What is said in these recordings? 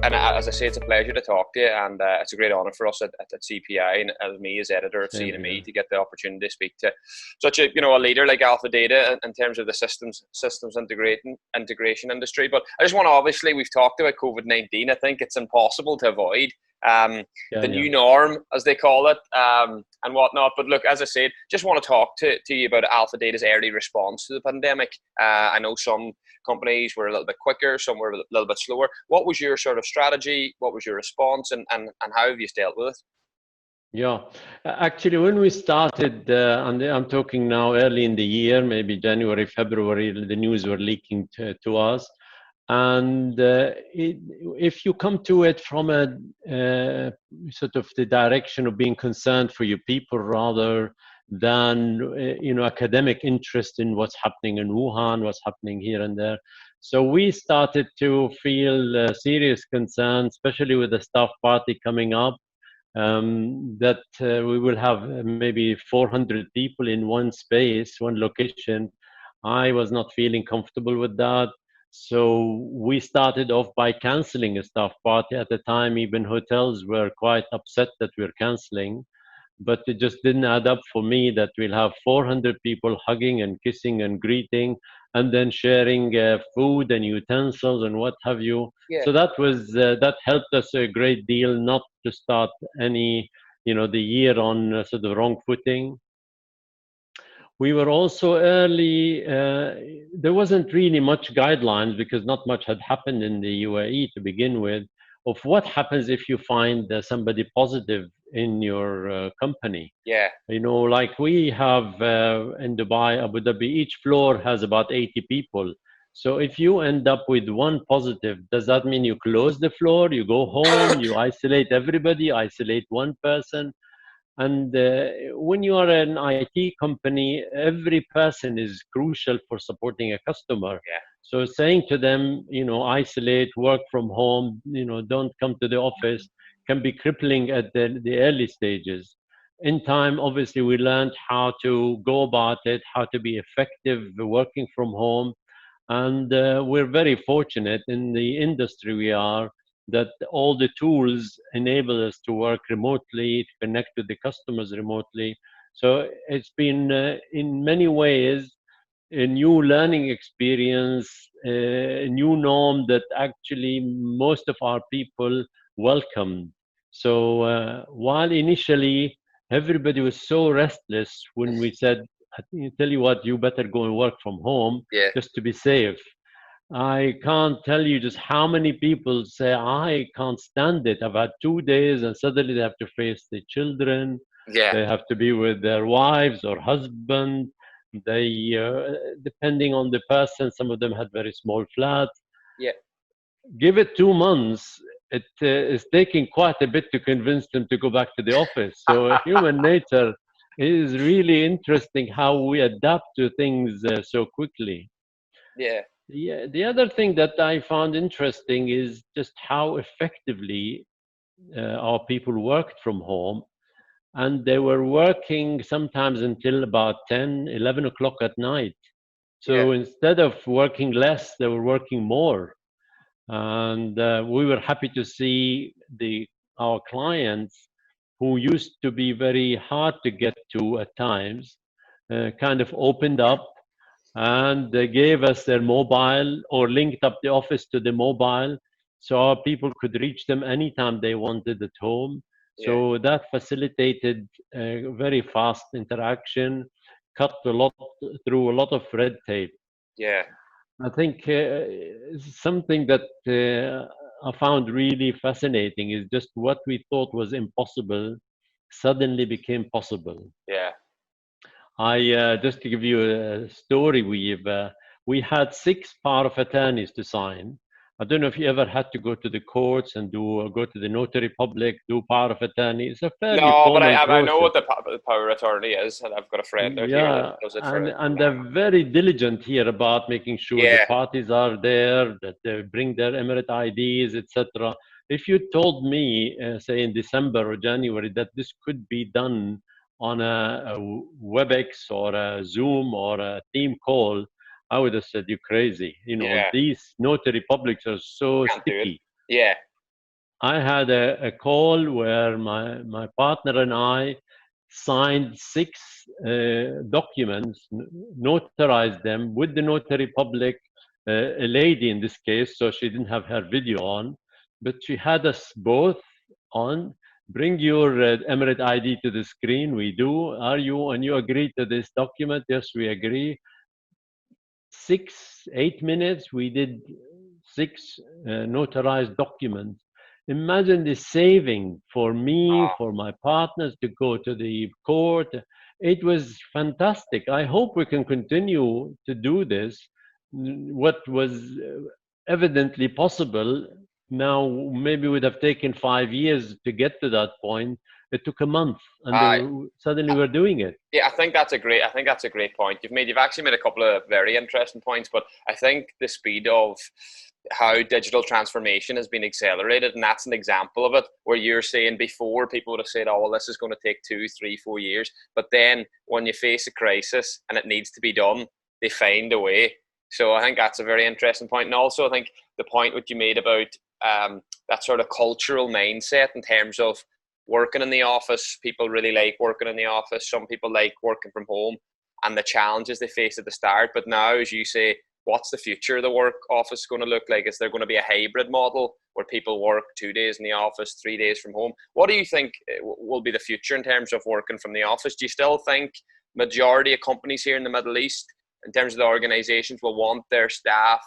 And as I say, it's a pleasure to talk to you, and it's a great honour for us at CPI and as me as editor of Same CNME here. to get the opportunity to speak to such a leader like Alpha Data in terms of the systems integration industry. But I just want to, obviously, we've talked about COVID-19. I think it's impossible to avoid um, Yeah, the yeah. new norm, as they call it, and whatnot. But look, as I said, just want to talk to you about Alpha Data's early response to the pandemic. I know some companies were a little bit quicker, some were a little bit slower. What was your sort of strategy? What was your response, and how have you dealt with it? Yeah, actually, when we started, and I'm talking now early in the year, maybe January, February, the news were leaking to us. And if you come to it from a sort of the direction of being concerned for your people rather than academic interest in what's happening in Wuhan, what's happening here and there. So we started to feel serious concern, especially with the staff party coming up, that we will have maybe 400 people in one space, one location. I was not feeling comfortable with that. So we started off by canceling a staff party. At the time, even hotels were quite upset that we're canceling. But it just didn't add up for me that we'll have 400 people hugging and kissing and greeting and then sharing food and utensils and what have you. Yeah, So that helped us a great deal not to start the year on sort of wrong footing. We were also early. There wasn't really much guidelines because not much had happened in the UAE to begin with, of what happens if you find somebody positive in your company. yeah, Like we have in Dubai, Abu Dhabi, each floor has about 80 people. So if you end up with one positive, does that mean you close the floor, you go home, you isolate everybody, isolate one person? And when you are an IT company, every person is crucial for supporting a customer. yeah, So saying to them, isolate, work from home, don't come to the office, can be crippling at the early stages. In time, obviously, we learned how to go about it, how to be effective working from home. And we're very fortunate in the industry we are that all the tools enable us to work remotely, to connect with the customers remotely. So it's been, in many ways, a new learning experience, a new norm that actually most of our people welcomed. So while initially everybody was so restless when we said, "I tell you what, you better go and work from home yeah, just to be safe." I can't tell you just how many people say, I can't stand it. I've had 2 days and suddenly they have to face the children. yeah, They have to be with their wives or husband. They, depending on the person, some of them had very small flats. yeah, Give it 2 months. It is taking quite a bit to convince them to go back to the office. So human nature is really interesting how we adapt to things so quickly. yeah, Yeah, the other thing that I found interesting is just how effectively our people worked from home. And they were working sometimes until about 10, 11 o'clock at night. yeah, So instead of working less, they were working more. And we were happy to see our clients who used to be very hard to get to at times kind of opened up and they gave us their mobile or linked up the office to the mobile so our people could reach them anytime they wanted at home. yeah, So that facilitated very fast interaction, cut a lot through a lot of red tape. yeah, I think something that I found really fascinating is just what we thought was impossible suddenly became possible. yeah. I just to give you a story, we had 6 power of attorneys to sign. I don't know if you ever had to go to the courts and go to the notary public, do power of attorney. It's a fairly No, but formal I know process. what the power attorney is, and I've got a friend out here that Yeah, does it for and it. and they're very diligent here about making sure the Yeah, parties are there, that they bring their Emirate IDs, etc. If you told me, say in December or January, that this could be done on a WebEx or a Zoom or a team call, I would have said you're crazy. yeah, These notary publics are so can't do it. sticky. Yeah, I had a call where my partner and I signed 6 documents, notarized them with the notary public, a lady in this case, so she didn't have her video on, but she had us both on. Bring your Emirate ID to the screen. We do. Are you, and you agree to this document? Yes, we agree. 8 minutes, we did 6 notarized documents. Imagine the saving for me, Oh, for my partners to go to the court. It was fantastic. I hope we can continue to do this. What was evidently possible now maybe would have taken 5 years to get to that point. It took a month, and I suddenly we're doing it. yeah, I think that's a great point you've actually made a couple of very interesting points, but I think the speed of how digital transformation has been accelerated, and that's an example of it, where you're saying before people would have said, oh well, this is going to take 2, 3, 4 years, but then when you face a crisis and it needs to be done, they find a way. So I think that's a very interesting point. And also I think the point what you made about that sort of cultural mindset in terms of working in the office. People really like working in the office. Some people like working from home, and the challenges they face at the start. But now, as you say, what's the future of the work office going to look like? Is there going to be a hybrid model where people work 2 days in the office, 3 days from home? What do you think will be the future in terms of working from the office? Do you still think majority of companies here in the Middle East, in terms of the organizations, will want their staff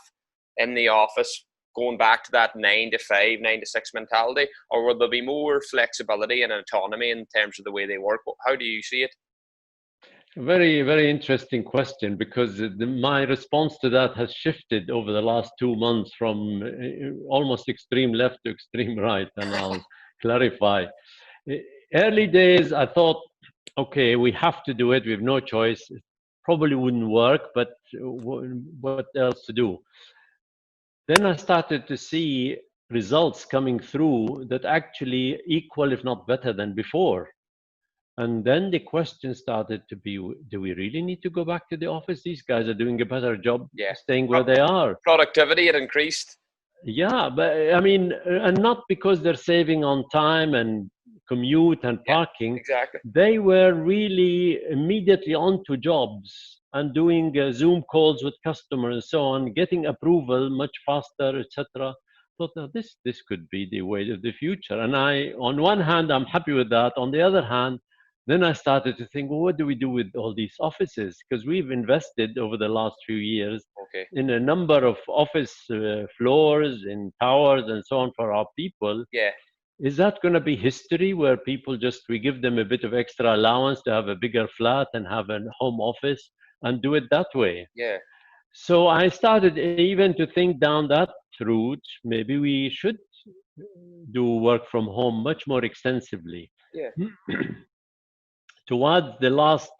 in the office going back to that 9 to 5, 9 to 6 mentality, or will there be more flexibility and autonomy in terms of the way they work? How do you see it? Very, very interesting question, because my response to that has shifted over the last 2 months from almost extreme left to extreme right, and I'll clarify. Early days, I thought, okay, we have to do it. We have no choice. It probably wouldn't work, but what else to do? Then I started to see results coming through that actually equal, if not better than before. And then the question started to be, do we really need to go back to the office? These guys are doing a better job Yeah. staying where they are. Productivity had increased. Yeah, but I mean, and not because they're saving on time and commute and parking. Exactly. They were really immediately onto jobs and doing Zoom calls with customers and so on, getting approval much faster, etc. Thought, now this could be the way of the future. And on one hand, I'm happy with that. On the other hand, then I started to think, well, what do we do with all these offices? Because we've invested over the last few years Okay. in a number of office floors, in towers, and so on for our people. Yeah. Is that going to be history, where people we give them a bit of extra allowance to have a bigger flat and have a home office and do it that way? Yeah. So I started even to think down that route. Maybe we should do work from home much more extensively. Yeah. Towards the last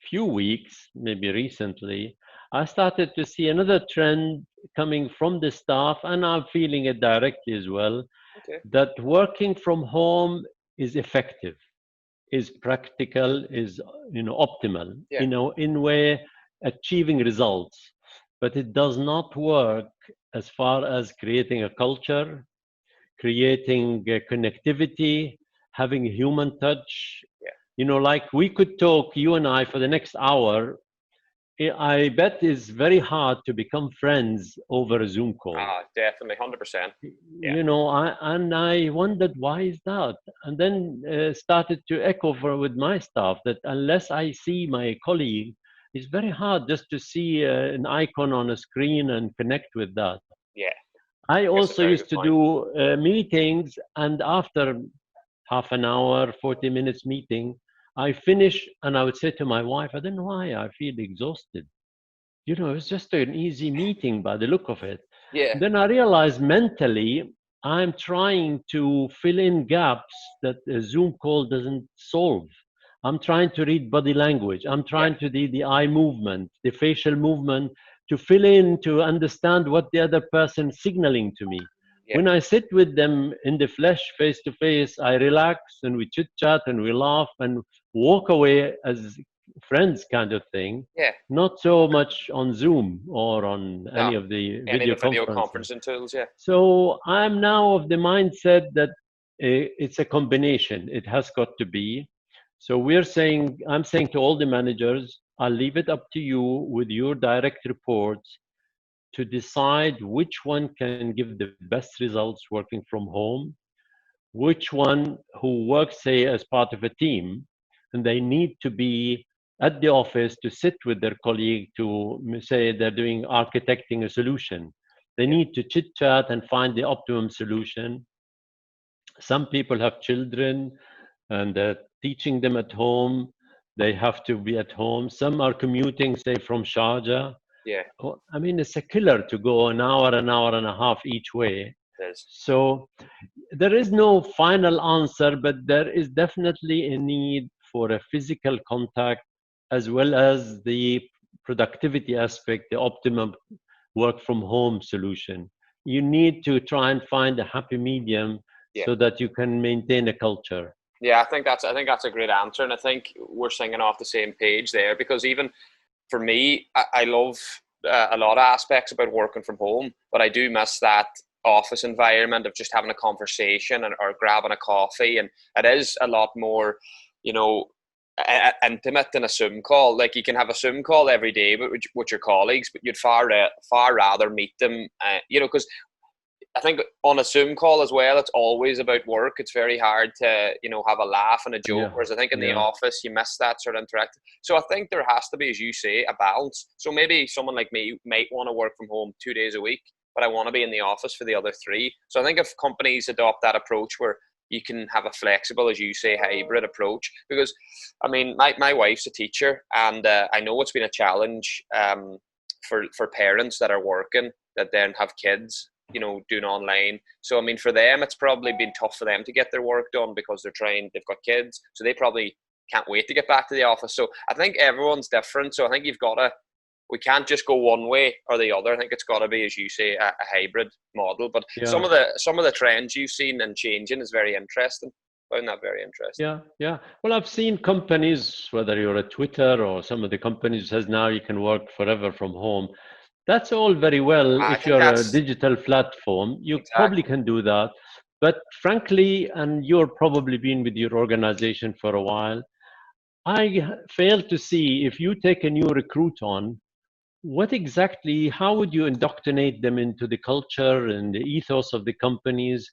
few weeks, maybe recently, I started to see another trend coming from the staff, and I'm feeling it directly as well, Okay. that working from home is effective, is practical, is optimal, Yeah. in way achieving results. But it does not work as far as creating a culture, creating connectivity, having human touch. Yeah. Like we could talk, you and I, for the next hour. I bet it's very hard to become friends over a Zoom call. Definitely, 100%. Yeah. I wondered, why is that? And then started to echo with my staff that unless I see my colleague, it's very hard just to see an icon on a screen and connect with that. Yeah. I That's a also very used good to point. do meetings, and after half an hour, 40 minutes meeting, I finish and I would say to my wife, I don't know why I feel exhausted. It was just an easy meeting by the look of it. Yeah. Then I realized mentally, I'm trying to fill in gaps that a Zoom call doesn't solve. I'm trying to read body language. I'm trying to read the eye movement, the facial movement, to fill in, to understand what the other person is signaling to me. Yeah. When I sit with them in the flesh, face to face, I relax and we chit chat and we laugh and walk away as friends, kind of thing. Yeah. Not so much on Zoom or on No. any of the Any video of the video conferences. conferencing tools. Yeah. So I'm now of the mindset that it's a combination. It has got to be. So I'm saying to all the managers, I'll leave it up to you with your direct reports to decide which one can give the best results working from home, which one who works, say, as part of a team, and they need to be at the office to sit with their colleague to say they're doing architecting a solution. They Yeah. need to chit chat and find the optimum solution. Some people have children and they're teaching them at home. They have to be at home. Some are commuting, say, from Sharjah. Yeah. I mean, it's a killer to go an hour and a half each way. It is. So there is no final answer, but there is definitely a need for a physical contact as well as the productivity aspect, the optimum work from home solution. You need to try and find a happy medium Yeah. so that you can maintain a culture. Yeah, I think that's a great answer, and I think we're singing off the same page there, because even for me, I love a lot of aspects about working from home, but I do miss that office environment of just having a conversation or grabbing a coffee, and it is a lot more, you know, intimate than a Zoom call. Like, you can have a Zoom call every day with your colleagues, but you'd far rather meet them, because I think on a Zoom call as well, it's always about work. It's very hard to, have a laugh and a joke. Yeah, Whereas I think in the yeah, office, you miss that sort of interaction. So I think there has to be, as you say, a balance. So maybe someone like me might want to work from home 2 days a week, but I want to be in the office for the other three. So I think if companies adopt that approach where you can have a flexible, as you say, hybrid approach, because I mean, my wife's a teacher, and I know it's been a challenge for parents that are working that then have kids, doing online. So I mean, for them, it's probably been tough for them to get their work done because they've got kids, so they probably can't wait to get back to the office. So I think everyone's different. So I think we can't just go one way or the other. I think it's got to be, as you say, a hybrid model. But some yeah. of the trends you've seen and changing is very interesting. I found that very interesting. Yeah, yeah. Well, I've seen companies, whether you're at Twitter or some of the companies says now you can work forever from home. That's all very well. I If think you're a that's digital platform, you probably exactly. can do that. But frankly, and you're probably been with your organization for a while, I fail to see if you take a new recruit on, what exactly, how would you indoctrinate them into the culture and the ethos of the companies?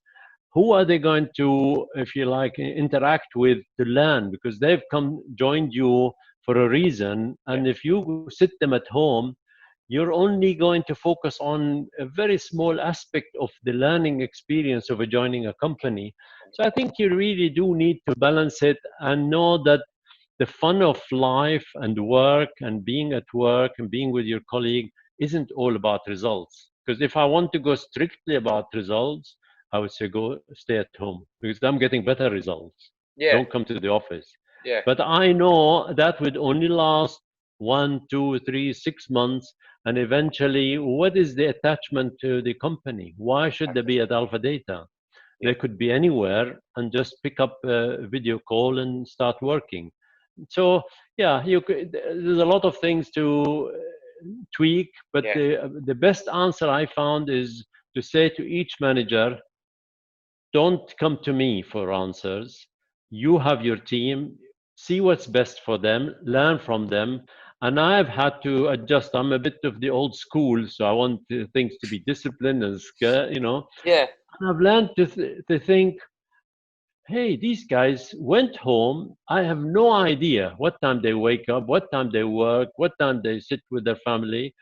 Who are they going to, if you like, interact with to learn? Because they've joined you for a reason. Yeah, And if you sit them at home, you're only going to focus on a very small aspect of the learning experience of joining a company. So I think you really do need to balance it and know that the fun of life and work and being at work and being with your colleague isn't all about results. Because if I want to go strictly about results, I would say go stay at home because I'm getting better results. yeah, Don't come to the office. yeah, But I know that would only last 1, 2, 3, 6 months. And eventually, what is the attachment to the company? Why should they exactly. be at Alpha Data? Yeah, They could be anywhere and just pick up a video call and start working. So yeah, there's a lot of things to tweak, but yeah, the best answer I found is to say to each manager, don't come to me for answers. You have your team, see what's best for them, learn from them. And I've had to adjust. I'm a bit of the old school, so I want things to be disciplined and yeah, And I've learned to think, hey, these guys went home. I have no idea what time they wake up, what time they work, what time they sit with their family,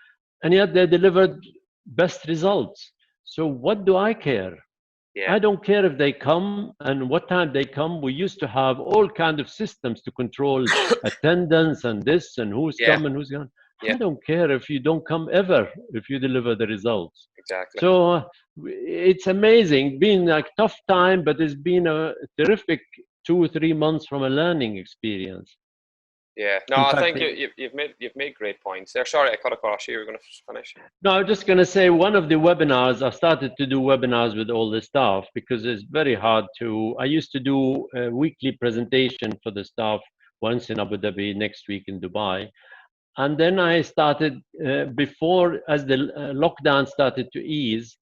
and yet they delivered best results. So what do I care? yeah, I don't care if they come and what time they come. We used to have all kind of systems to control attendance and this and who's yeah, coming, who's gone. yeah, I don't care if you don't come ever, if you deliver the results. exactly. So it's amazing. Been a tough time, but it's been a terrific 2 or 3 months from a learning experience. Yeah. No, In I fact, think you've made great points there. Sorry, I cut across you. You were going to finish. no, I was just going to say one of the webinars, I started to do webinars with all the staff because it's very hard I used to do a weekly presentation for the staff once in Abu Dhabi, next week in Dubai. And then I started, as the lockdown started to ease,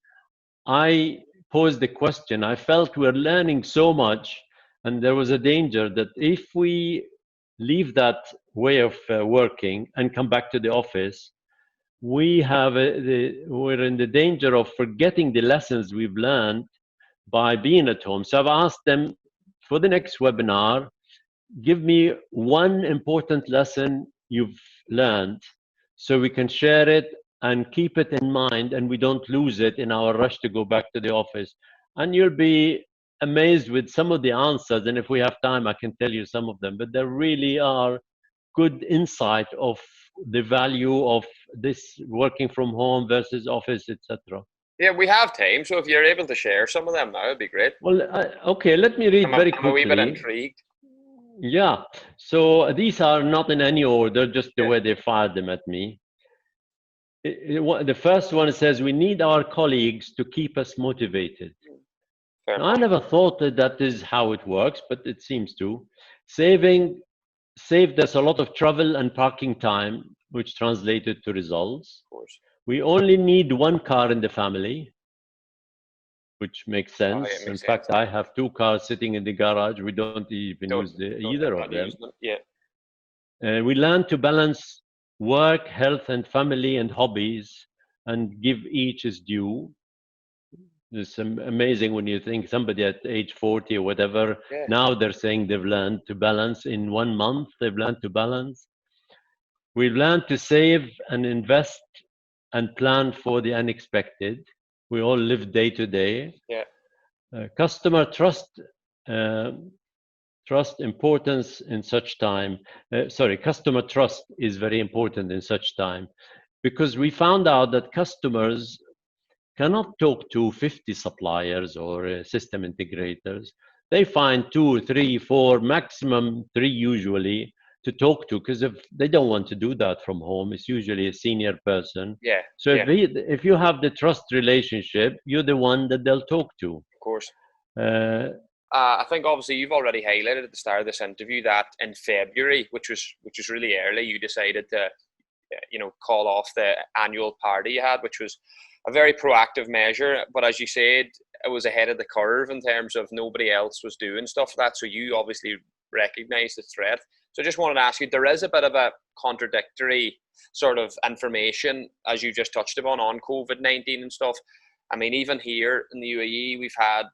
I posed the question, I felt we're learning so much, and there was a danger that if we leave that way of working and come back to the office, we're in the danger of forgetting the lessons we've learned by being at home. So I've asked them for the next webinar, give me one important lesson you've learned so we can share it and keep it in mind, and we don't lose it in our rush to go back to the office. And you'll be amazed with some of the answers. And if we have time, I can tell you some of them, but there really are good insight of the value of this working from home versus office, etc. Yeah, we have time, so if you're able to share some of them now, it'd be great. Well, okay, let me read very I'm a wee bit quickly. intrigued. Yeah, so these are not in any order, just the way they fired them at me. The first one says, we need our colleagues to keep us motivated. Fair Now, I never thought that is how it works, but it seems to. Saved us a lot of travel and parking time, which translated to results. Of course. We only need one car in the family, which makes sense. Makes in sense. fact, I have two cars sitting in the garage. We don't even use either of them. Yeah. We learn to balance work, health, and family and hobbies, and give each its due. It's amazing when you think somebody at age 40 or whatever, now they're saying they've learned to balance in 1 month, they've learned to balance. We've learned to save and invest and plan for the unexpected. We all live day to day. Yeah. Customer trust importance in such time. Customer trust is very important in such time, because we found out that customers cannot talk to 50 suppliers or system integrators. They find 2, 3, 4, maximum 3 usually to talk to, because if they don't want to do that from home, it's usually a senior person. Yeah. So if you have the trust relationship, you're the one that they'll talk to. Of course. I think obviously you've already highlighted at the start of this interview that in February, which was really early, you decided to, call off the annual party you had, which was a very proactive measure. But as you said, it was ahead of the curve in terms of nobody else was doing stuff like that. So you obviously recognized the threat. So I just wanted to ask you, there is a bit of a contradictory sort of information, as you just touched upon, on COVID-19 and stuff. I mean, even here in the UAE, we've had,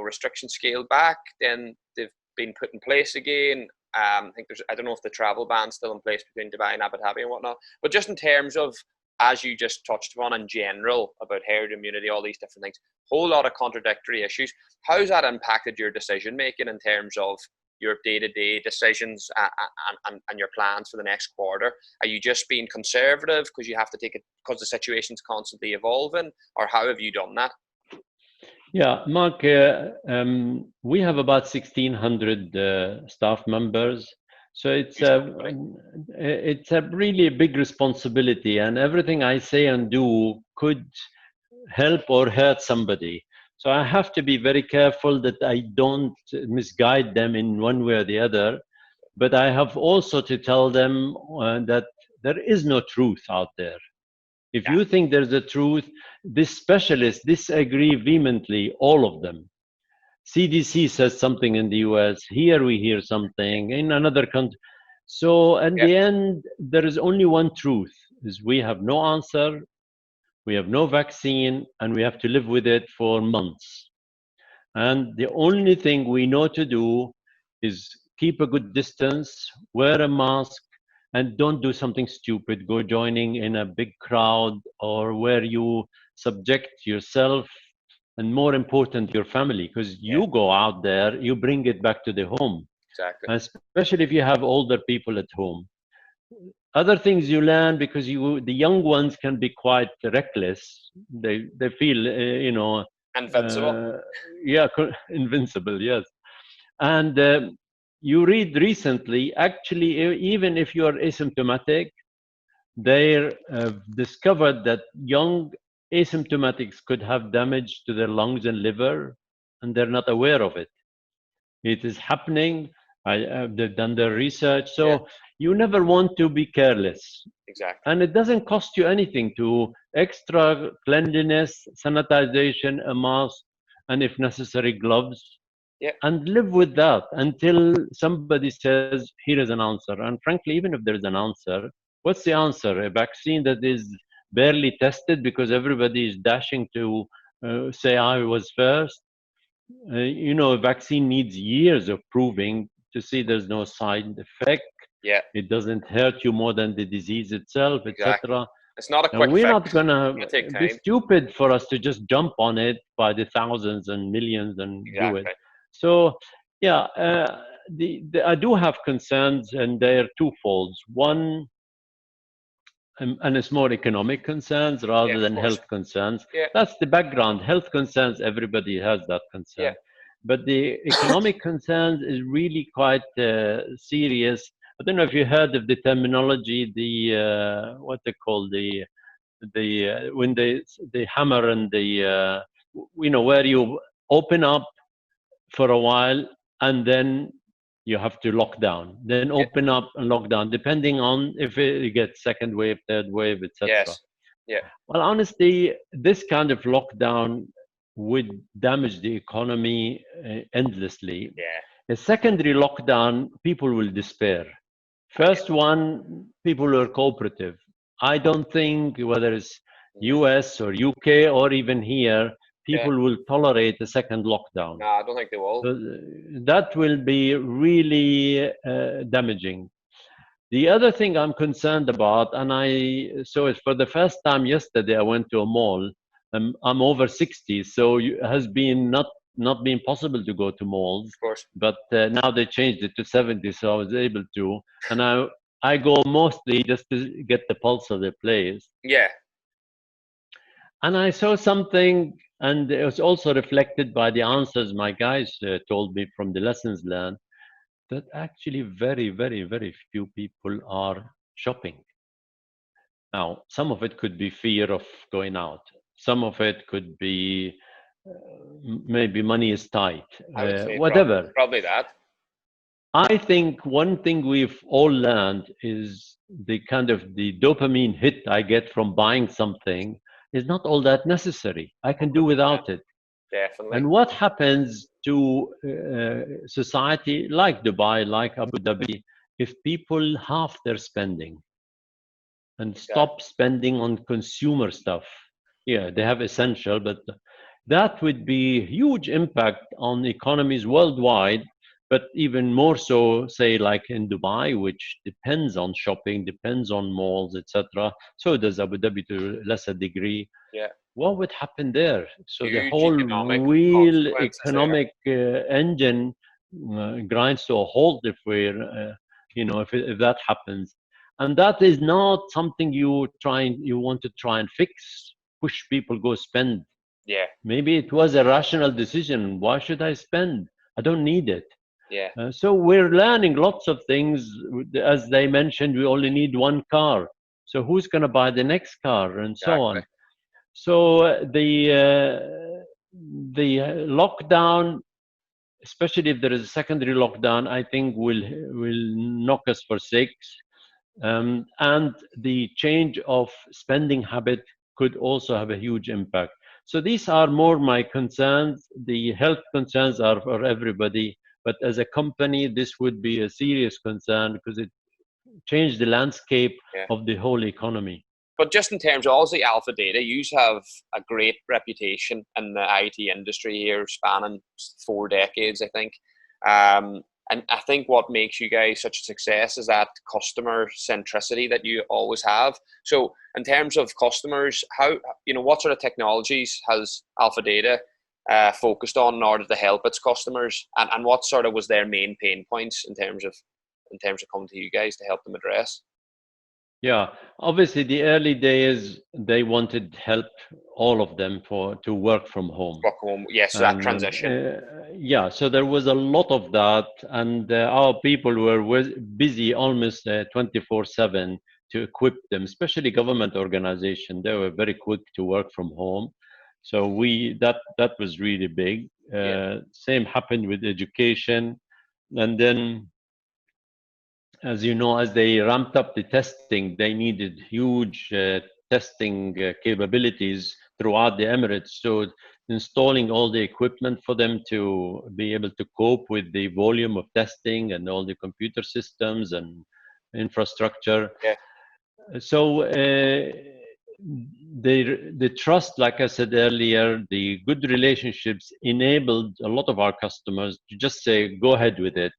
restrictions scaled back, then they've been put in place again. I think I don't know if the travel ban's still in place between Dubai and Abu Dhabi and whatnot, but just in terms of, as you just touched upon in general, about herd immunity, all these different things, whole lot of contradictory issues. How's that impacted your decision making in terms of your day-to-day decisions and your plans for the next quarter? Are you just being conservative because you have to take it because the situation's constantly evolving, or how have you done that? Yeah, Mark, we have about 1,600 staff members. So it's a really big responsibility, and everything I say and do could help or hurt somebody. So I have to be very careful that I don't misguide them in one way or the other. But I have also to tell them that there is no truth out there. If you think there's a truth, this specialists disagree vehemently, all of them. CDC says something in the US, here we hear something, in another country. So in the end, there is only one truth, is we have no answer, we have no vaccine, and we have to live with it for months. And the only thing we know to do is keep a good distance, wear a mask, and don't do something stupid, go joining in a big crowd or where you subject yourself and, more important, your family, because you go out there, you bring it back to the home. Exactly. And especially if you have older people at home. Other things you learn, because the young ones can be quite reckless. They feel, invincible. Invincible, yes. And you read recently, actually, even if you are asymptomatic, they discovered that young asymptomatics could have damage to their lungs and liver, and they're not aware of it. It is happening. They've done their research. So you never want to be careless. Exactly. And it doesn't cost you anything to extra cleanliness, sanitization, a mask, and if necessary, gloves, Yeah, and live with that until somebody says, here is an answer. And frankly, even if there is an answer, what's the answer? A vaccine that is barely tested because everybody is dashing to say I was first? A vaccine needs years of proving to see there's no side effect. yeah, It doesn't hurt you more than the disease itself, exactly. etc. It's not a And quick we're fix. not gonna It's gonna take be time. stupid for us to just jump on it by the thousands and millions and do it. Exactly. So, yeah, I do have concerns, and they're twofold. One, and it's more economic concerns Yeah, rather of than course. health concerns. Yeah, That's the background. Health concerns, everybody has that yeah, concern. But the economic concerns is really quite serious. I don't know if you heard of the terminology, what they call when they hammer and where you open up for a while and then you have to lock down, then yeah. open up and lock down, depending on if it gets second wave, third wave, etc. Yes. Yeah, Well, honestly, this kind of lockdown would damage the economy endlessly. yeah, A secondary lockdown, people will despair. yeah, First one, people were cooperative. I don't think whether it's yeah. US or UK or even here, Yeah. people will tolerate a second lockdown. No, I don't think they will. So that will be really damaging. The other thing I'm concerned about, and I saw it for the first time yesterday, I went to a mall. I'm over 60, so it has been not been possible to go to malls, Of course. but now they changed it to 70, so I was able to. And I go mostly just to get the pulse of the place. Yeah. And I saw something, and it was also reflected by the answers my guys told me from the lessons learned, that actually very, very, very few people are shopping. Now, some of it could be fear of going out. Some of it could be maybe money is tight, I would say whatever. probably that. I think one thing we've all learned is the kind of the dopamine hit I get from buying something is not all that necessary. I can do 100%. without it. Definitely. And what happens to society like Dubai, like Abu Dhabi, if people half their spending and Exactly. stop spending on consumer stuff? Yeah, they have essential, but that would be huge impact on economies worldwide, but even more so, say, like in Dubai, which depends on shopping, depends on malls, etc. So does Abu Dhabi to a lesser degree. Yeah. What would happen there? So the Huge whole economic real consequences there. economic engine grinds to a halt if if that happens, and that is not something you want to try and fix. Push people go spend. Yeah. Maybe it was a rational decision. Why should I spend? I don't need it. Yeah. So we're learning lots of things. As they mentioned, we only need one car. So who's going to buy the next car, and so Exactly. on. So the lockdown, especially if there is a secondary lockdown, I think will knock us for six. And the change of spending habit could also have a huge impact. So these are more my concerns. The health concerns are for everybody, but as a company, this would be a serious concern because it changed the landscape Yeah. of the whole economy. But just in terms of obviously Alpha Data, you have a great reputation in the IT industry here, spanning 4 decades, I think. And I think what makes you guys such a success is that customer centricity that you always have. So, in terms of customers, what sort of technologies has Alpha Data focused on in order to help its customers, and what sort of was their main pain points in terms of coming to you guys to help them address? Yeah, obviously the early days they wanted help, all of them, to work from home. Work home, yes, that And transition. yeah, so there was a lot of that, and our people were busy almost 24/7 to equip them, especially government organization. They were very quick to work from home. So that was really big. Yeah, Same happened with education, and then, as you know, as they ramped up the testing, they needed huge testing capabilities throughout the Emirates. So installing all the equipment for them to be able to cope with the volume of testing and all the computer systems and infrastructure. Yeah. So the trust, like I said earlier, the good relationships enabled a lot of our customers to just say, go ahead with it,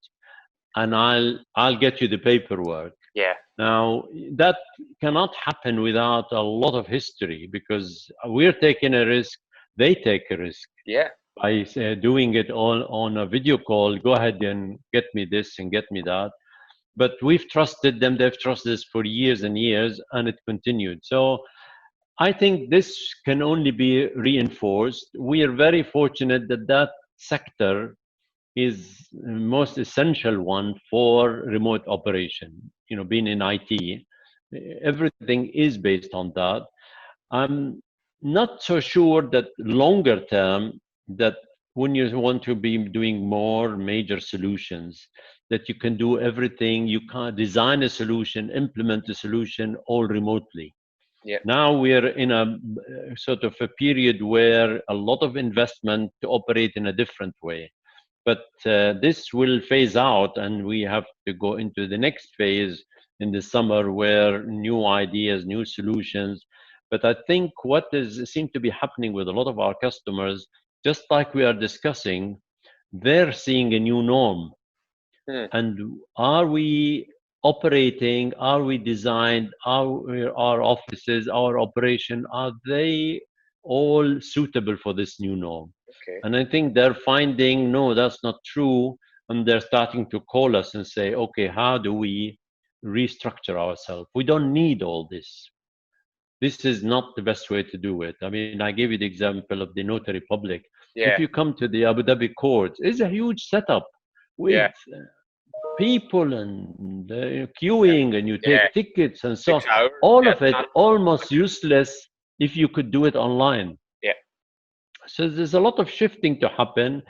and I'll get you the paperwork. Yeah. Now, that cannot happen without a lot of history, because we're taking a risk, they take a risk. Yeah. By doing it all on a video call, go ahead and get me this and get me that. But we've trusted them, they've trusted us for years and years, and it continued. So I think this can only be reinforced. We are very fortunate that that sector is the most essential one for remote operation. You know, being in IT, everything is based on that. I'm not so sure that longer term, that when you want to be doing more major solutions, that you can do everything, you can design a solution, implement a solution all remotely. Yeah. Now we're in a sort of a period where a lot of investment to operate in a different way. But this will phase out, and we have to go into the next phase in the summer where new ideas, new solutions. But I think what seems to be happening with a lot of our customers, just like we are discussing, they're seeing a new norm. And are we operating, are we designed, our offices, our operation, are they all suitable for this new norm? Okay. And I think they're finding, no, that's not true. And they're starting to call us and say, okay, how do we restructure ourselves? We don't need all this. This is not the best way to do it. I mean, I gave you the example of the notary public. Yeah. If you come to the Abu Dhabi courts, it's a huge setup with people and queuing, and you take tickets and so on. All of it almost useless if you could do it online. Yeah. So there's a lot of shifting to happen.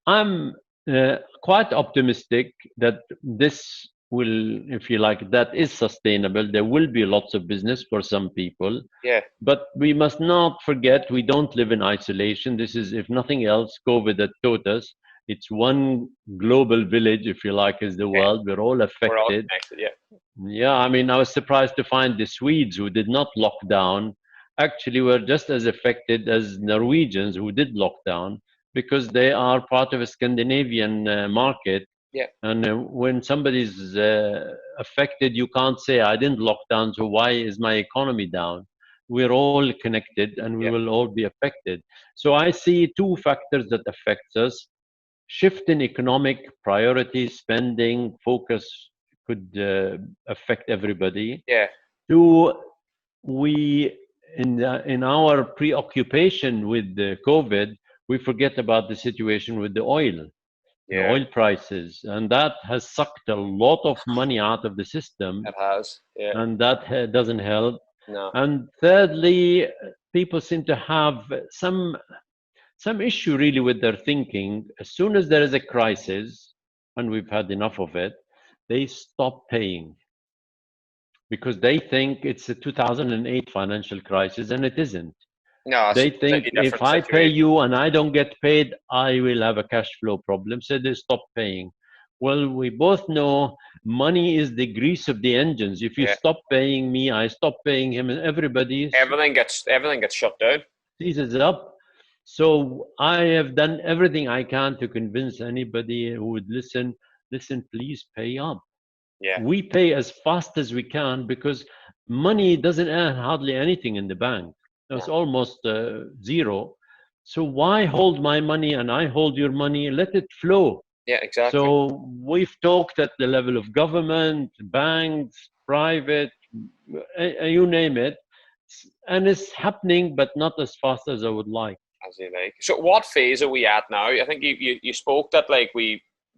I'm quite optimistic that this will, if you like, that is sustainable. There will be lots of business for some people. Yeah. But we must not forget, we don't live in isolation. This is, if nothing else, COVID that taught us. It's one global village, if you like, is the world. We're all affected. We're all connected, yeah. Yeah, I mean, I was surprised to find the Swedes who did not lock down actually were just as affected as Norwegians who did lock down, because they are part of a Scandinavian market. Yeah. And when somebody's affected, you can't say, I didn't lock down, so why is my economy down? We're all connected and we will all be affected. So I see two factors that affect us. Shift in economic priorities, spending, focus could affect everybody. Yeah. Two, we, in our preoccupation with the COVID, we forget about the situation with the oil. The oil prices, and that has sucked a lot of money out of the system. It has, yeah. And that doesn't help. No. And thirdly, people seem to have some issue really with their thinking. As soon as there is a crisis, and we've had enough of it, they stop paying, because they think it's a 2008 financial crisis, and it isn't. No, they think if I pay you and I don't get paid, I will have a cash flow problem. So they stop paying. Well, we both know money is the grease of the engines. If you stop paying me, I stop paying him, and everybody. Everything gets shut down. Seizes up. So I have done everything I can to convince anybody who would listen, please pay up. Yeah. We pay as fast as we can, because money doesn't earn hardly anything in the bank. It's almost zero. So why hold my money and I hold your money? Let it flow. Yeah, exactly. So we've talked at the level of government, banks, private, you name it. And it's happening, but not as fast as I would like. As you like. So what phase are we at now? I think you spoke that, like,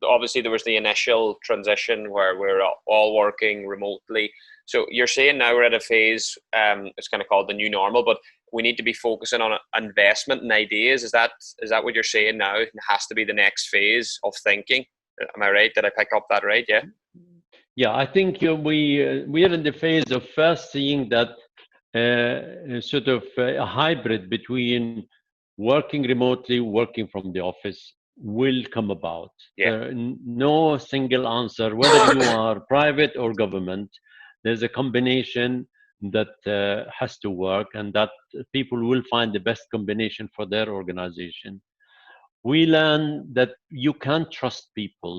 obviously there was the initial transition where we're all working remotely. So you're saying now we're at a phase, it's kind of called the new normal, but we need to be focusing on investment and ideas. Is that what you're saying now? It has to be the next phase of thinking. Am I right? Did I pick up that right? Yeah. Yeah, I think we are in the phase of first seeing that sort of a hybrid between working remotely, working from the office will come about. Yeah. There no single answer, whether you are private or government. There's a combination that has to work, and that people will find the best combination for their organization. We learn that you can't trust people.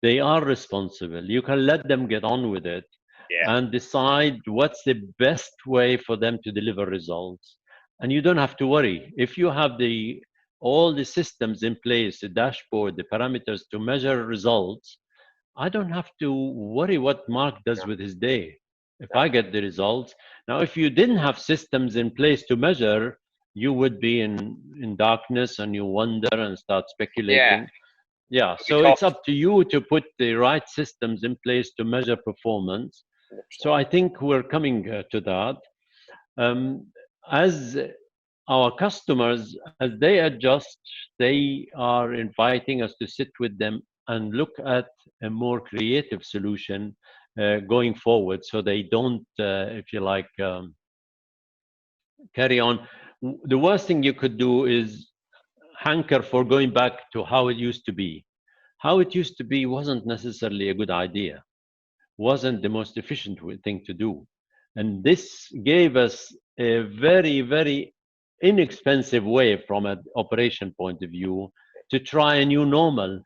They are responsible. You can let them get on with it Yeah. and decide what's the best way for them to deliver results. And you don't have to worry. If you have all the systems in place, the dashboard, the parameters to measure results, I don't have to worry what Mark does Yeah. with his day if Yeah. I get the results. Now, if you didn't have systems in place to measure, you would be in darkness and you wonder and start Yeah. speculating. Yeah, It'd be so tough. it's up to you to put the right systems in place to measure performance. So 100%. I think we're coming to that. Um, as our customers, as they adjust, they are inviting us to sit with them and look at a more creative solution going forward, so they don't, if you like, carry on. The worst thing you could do is hanker for going back to how it used to be. How it used to be wasn't necessarily a good idea, wasn't the most efficient thing to do. And this gave us a very, very inexpensive way from an operation point of view to try a new normal.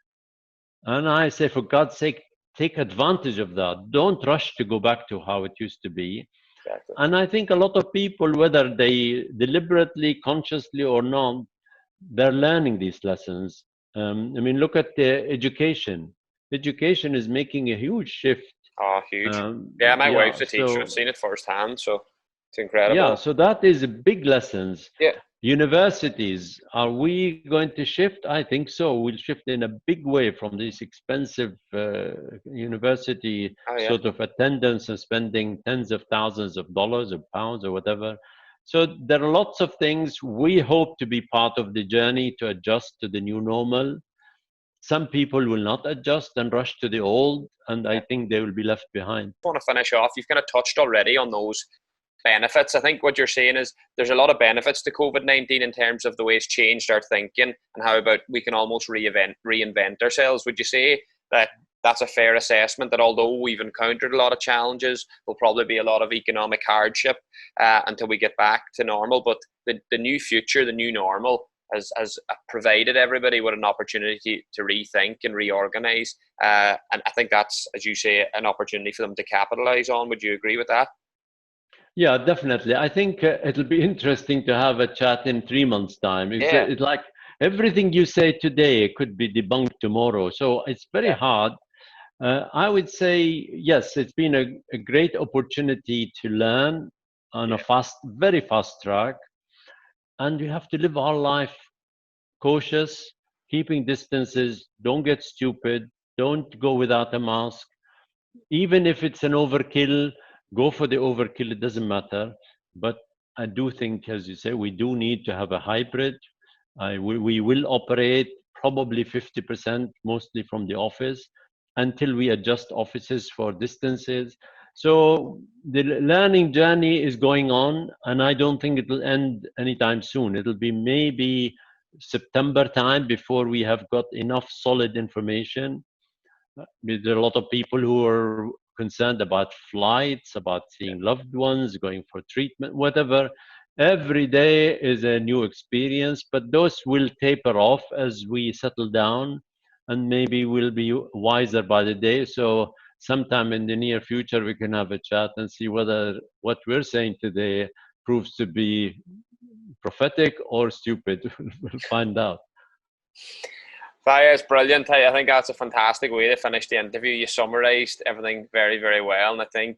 And I say, for God's sake, take advantage of that. Don't rush to go back to how it used to be. Exactly. And I think a lot of people, whether they deliberately, consciously or not, they're learning these lessons. I mean, look at the education. Education is making a huge shift. Oh, huge. Yeah, my wife's Yeah, a teacher. I've so seen it firsthand, so it's yeah, incredible. so that is a big lessons. Yeah. Universities, are we going to shift? I think so. We'll shift in a big way from this expensive university Oh, yeah. sort of attendance and spending tens of thousands of dollars or pounds or whatever. So there are lots of things we hope to be part of the journey to adjust to the new normal. Some people will not adjust and rush to the old, and I Yeah. think they will be left behind. I want to finish off. You've kind of touched already on those benefits. I think what you're saying is there's a lot of benefits to COVID-19 in terms of the way it's changed our thinking and how about we can almost reinvent ourselves. Would you say that that's a fair assessment, that although we've encountered a lot of challenges, there'll probably be a lot of economic hardship until we get back to normal, but the new future, the new normal, has provided everybody with an opportunity to rethink and reorganize. And I think that's, as you say, an opportunity for them to capitalize on. Would you agree with that? Yeah, definitely. I think it'll be interesting to have a chat in 3 months' time. Yeah, It's like everything you say today could be debunked tomorrow. So it's very yeah, hard. I would say, yes, it's been a great opportunity to learn on a yeah, very fast track. And we have to live our life cautious, keeping distances, don't get stupid, don't go without a mask. Even if it's an overkill, go for the overkill, it doesn't matter. But I do think, as you say, we do need to have a hybrid. We will operate probably 50% mostly from the office until we adjust offices for distances. So the learning journey is going on, and I don't think it will end anytime soon. It'll be maybe September time before we have got enough solid information. There are a lot of people who are concerned about flights, about yeah. seeing loved ones, going for treatment, whatever. Every day is a new experience, but those will taper off as we settle down, and maybe we'll be wiser by the day. So sometime in the near future, we can have a chat and see whether what we're saying today proves to be prophetic or stupid. We'll find out. Fayez, brilliant. I think that's a fantastic way to finish the interview. You summarised everything very, very well. And I think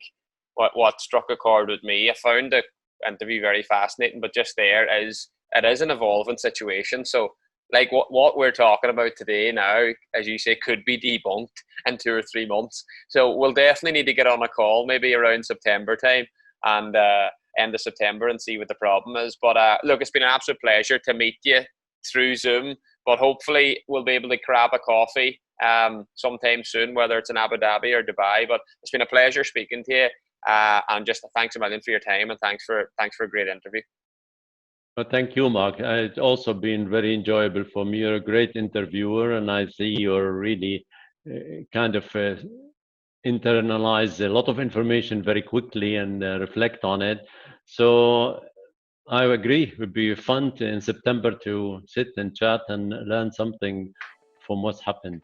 what struck a chord with me, I found the interview very fascinating, but just there is, it is an evolving situation. So like what we're talking about today now, as you say, could be debunked in 2 or 3 months. So we'll definitely need to get on a call maybe around September time and end of September and see what the problem is. But look, it's been an absolute pleasure to meet you through Zoom. But hopefully we'll be able to grab a coffee sometime soon, whether it's in Abu Dhabi or Dubai. But it's been a pleasure speaking to you, and just thanks a million for your time, and thanks for a great interview. Well, thank you, Mark. It's also been very enjoyable for me. You're a great interviewer, and I see you're really kind of internalize a lot of information very quickly and reflect on it. So I agree. It would be fun in September to sit and chat and learn something from what's happened.